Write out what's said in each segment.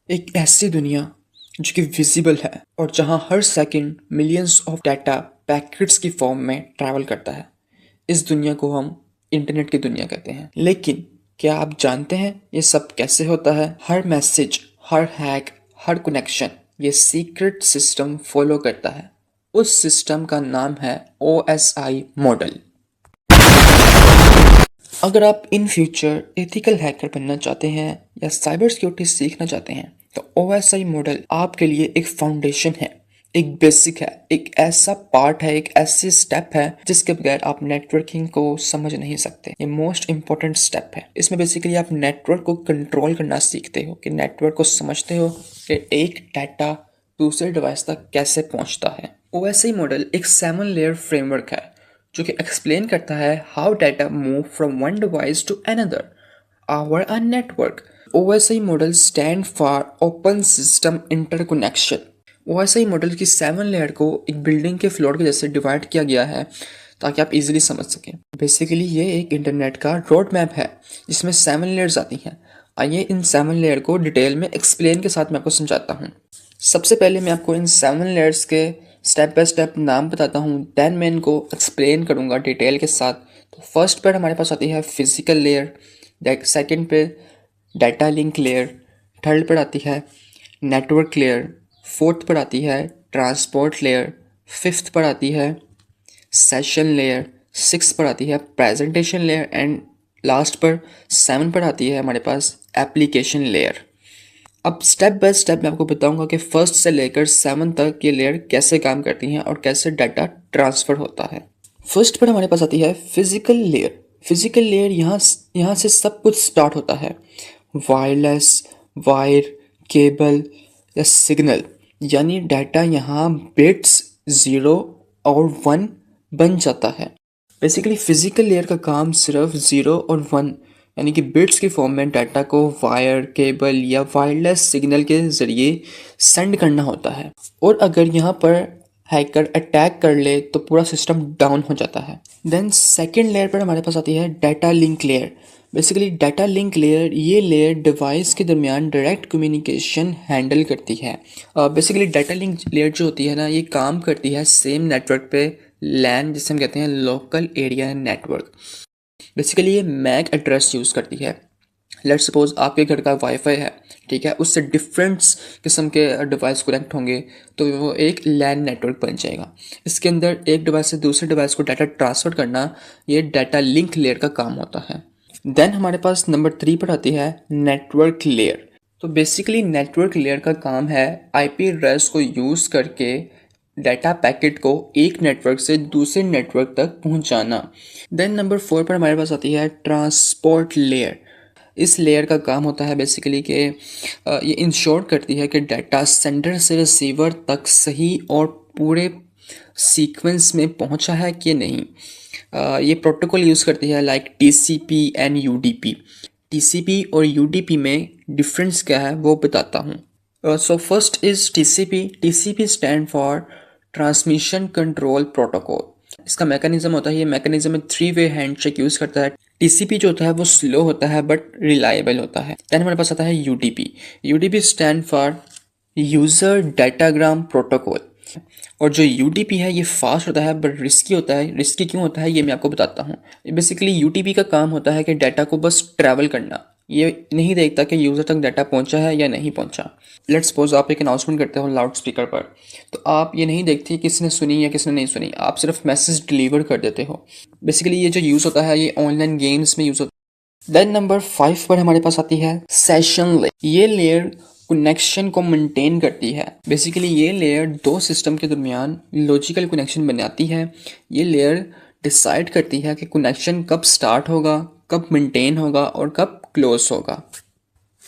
एक ऐसी दुनिया जो कि विजिबल है और जहां हर second millions of data packets की फॉर्म में ट्रैवल करता है। इस दुनिया को हम इंटरनेट की दुनिया कहते हैं। लेकिन क्या आप जानते हैं ये सब कैसे होता है? हर मैसेज, हर हैक, हर कनेक्शन ये सीक्रेट सिस्टम फॉलो करता है। उस सिस्टम का नाम है OSI मॉडल। अगर आप इन फ्यूचर एथिकल हैकर बनना चाहते हैं या साइबर सिक्योरिटी सीखना चाहते हैं तो OSI मॉडल आपके लिए एक फाउंडेशन है, एक बेसिक है, एक ऐसा पार्ट है, एक ऐसी स्टेप है जिसके बगैर आप नेटवर्किंग को समझ नहीं सकते। ये मोस्ट इंपॉर्टेंट स्टेप है। इसमें बेसिकली आप नेटवर्क को कंट्रोल करना सीखते हो कि नेटवर्क को समझते हो कि एक डाटा दूसरे डिवाइस तक कैसे पहुंचता है। OSI मॉडल एक 7 लेयर फ्रेमवर्क है जो कि एक्सप्लेन करता है how data move from one device to another over a network. OSI model stand for open system interconnection. OSI model की 7 लेयर को एक बिल्डिंग के फ्लोर के जैसे डिवाइड किया गया है ताकि आप इजीली समझ सकें। बेसिकली ये एक इंटरनेट का रोड मैप है जिसमें 7 लेयर्स आती हैं। आइए इन 7 लेयर को डिटेल में एक्सप्लेन के साथ मैं आपको समझाता हूँ। सबसे पहले मैं आपको इन 7 लेयर्स के स्टेप बाय स्टेप नाम बताता हूँ, देन मैं इनको एक्सप्लेन करूँगा डिटेल के साथ। तो फर्स्ट पर हमारे पास आती है फिजिकल लेयर, सेकंड पे डाटा लिंक लेयर, थर्ड पर आती है नेटवर्क लेयर, फोर्थ पर आती है ट्रांसपोर्ट लेयर, फिफ्थ पर आती है सेशन लेयर, सिक्स पर आती है प्रेजेंटेशन लेयर एंड लास्ट पर 7 पर आती है हमारे पास एप्लीकेशन लेयर। अब स्टेप बाय स्टेप मैं आपको बताऊंगा कि फर्स्ट से लेकर 7 तक ये लेयर कैसे काम करती हैं और कैसे डाटा ट्रांसफ़र होता है। फर्स्ट पर हमारे पास आती है फिजिकल लेयर। फिजिकल लेयर यहाँ से सब कुछ स्टार्ट होता है। वायरलेस, वायर, केबल या सिग्नल, यानी डाटा यहाँ बिट्स 0 और 1 बन जाता है। बेसिकली फिजिकल लेयर का काम सिर्फ 0 और 1 यानी कि बिट्स की फॉर्म में डाटा को वायर, केबल या वायरलेस सिग्नल के ज़रिए सेंड करना होता है। और अगर यहाँ पर हैकर अटैक कर ले तो पूरा सिस्टम डाउन हो जाता है। देन सेकेंड लेयर पर हमारे पास आती है data link layer. Basically data link layer, ये लेयर डिवाइस के दरमियान डायरेक्ट कम्युनिकेशन हैंडल करती है। बेसिकली डाटा लिंक लेयर जो होती है ना, ये काम करती है सेम नेटवर्क पे, लैन जिसे हम कहते हैं लोकल एरिया नेटवर्क। बेसिकली ये मैक एड्रेस यूज़ करती है। लेट्स सपोज आपके घर का वाईफाई है, ठीक है, उससे डिफरेंट किस्म के डिवाइस कनेक्ट होंगे तो वो एक लैन नेटवर्क बन जाएगा। इसके अंदर एक डिवाइस से दूसरे डिवाइस को डाटा ट्रांसफ़र करना, ये डाटा लिंक लेयर का काम होता है। देन हमारे पास नंबर 3 पर आती है नेटवर्क लेयर। तो बेसिकली नेटवर्क लेयर का काम है IP एड्रेस को यूज़ करके डाटा पैकेट को एक नेटवर्क से दूसरे नेटवर्क तक पहुंचाना। देन नंबर 4 पर हमारे पास आती है ट्रांसपोर्ट लेयर। इस लेयर का काम होता है बेसिकली कि ये इंश्योर करती है कि डाटा सेंडर से रिसीवर तक सही और पूरे सीक्वेंस में पहुंचा है कि नहीं। ये प्रोटोकॉल यूज़ करती है like TCP and UDP। TCP और UDP में डिफरेंस क्या है वो बताता हूँ। So first is TCP। TCP stand for transmission control protocol. इसका मैकेनिज्म होता है, ये मैकेनिज्म में 3-वे हैंडशेक यूज़ करता है। TCP जो होता है वो स्लो होता है बट रिलायबल होता है। देन हमारे पास आता है UDP। UDP stand for user datagram protocol. और जो UDP है ये फास्ट होता है बट रिस्की होता है। रिस्की क्यों होता है ये मैं आपको बताता हूँ। बेसिकली UDP का काम होता है कि डाटा को बस ट्रैवल करना, ये नहीं देखता कि यूज़र तक डाटा पहुंचा है या नहीं पहुंचा। लेट्स सपोज आप एक अनाउंसमेंट करते हो लाउड स्पीकर पर, तो आप ये नहीं देखते किसने सुनी या किसने नहीं सुनी, आप सिर्फ मैसेज डिलीवर कर देते हो। बेसिकली ये जो यूज़ होता है ये ऑनलाइन गेम्स में यूज़ होता है। देन नंबर 5 पर हमारे पास आती है सेशन लेयर। ये लेयर कनेक्शन को मेंटेन करती है। बेसिकली ये लेयर दो सिस्टम के दरमियान लॉजिकल कनेक्शन बनाती है। ये लेयर डिसाइड करती है कि कनेक्शन कब स्टार्ट होगा, कब मेंटेन होगा और कब क्लोज होगा।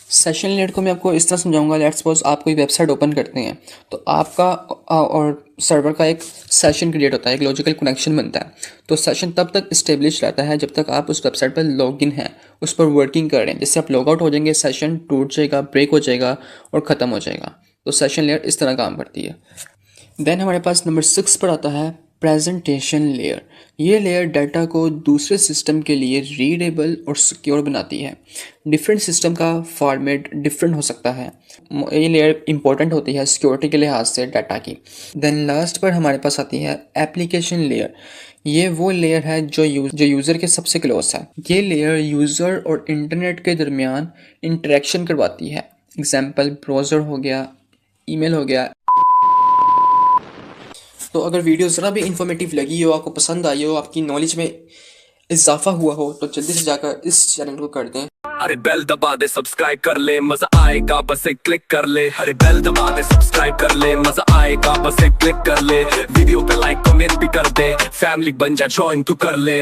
सेशन लेयर को मैं आपको इस तरह समझाऊंगा। लेट्स सपोज आप कोई वेबसाइट ओपन करते हैं तो आपका और सर्वर का एक सेशन क्रिएट होता है, एक लॉजिकल कनेक्शन बनता है। तो सेशन तब तक इस्टेब्लिश रहता है जब तक आप उस वेबसाइट पर लॉगिन हैं, उस पर वर्किंग कर रहे हैं। जिससे आप लॉग आउट हो जाएंगे, सेशन टूट जाएगा, ब्रेक हो जाएगा और ख़त्म हो जाएगा। तो सेशन लेयर इस तरह काम करती है। देन हमारे पास नंबर 6 पर आता है प्रेजेंटेशन लेयर, ये लेयर डाटा को दूसरे सिस्टम के लिए रीडेबल और सिक्योर बनाती है। डिफरेंट सिस्टम का फॉर्मेट डिफरेंट हो सकता है, ये लेयर इंपॉर्टेंट होती है सिक्योरिटी के लिहाज से डाटा की। देन लास्ट पर हमारे पास आती है एप्लीकेशन लेयर। ये वो लेयर है जो यूज़र के सबसे क्लोज है। ये लेयर यूज़र और इंटरनेट के दरमियान इंटरेक्शन करवाती है। एग्जाम्पल ब्राउज़र हो गया, ईमेल हो गया। तो अगर वीडियो ज़रा भी इंफॉर्मेटिव लगी हो, आपको पसंद आई हो, आपकी नॉलेज में इजाफा हुआ हो, तो जल्दी से जाकर इस चैनल को कर दें। अरे बेल दबा दे, सब्सक्राइब कर ले, मजा आएगा बस एक क्लिक कर ले। अरे बेल दबा दे, सब्सक्राइब कर ले, मजा आएगा बस एक क्लिक कर ले। वीडियो पे लाइक कमेंट भी कर दे, फैमिली बन जा, ज्वाइन तू कर ले।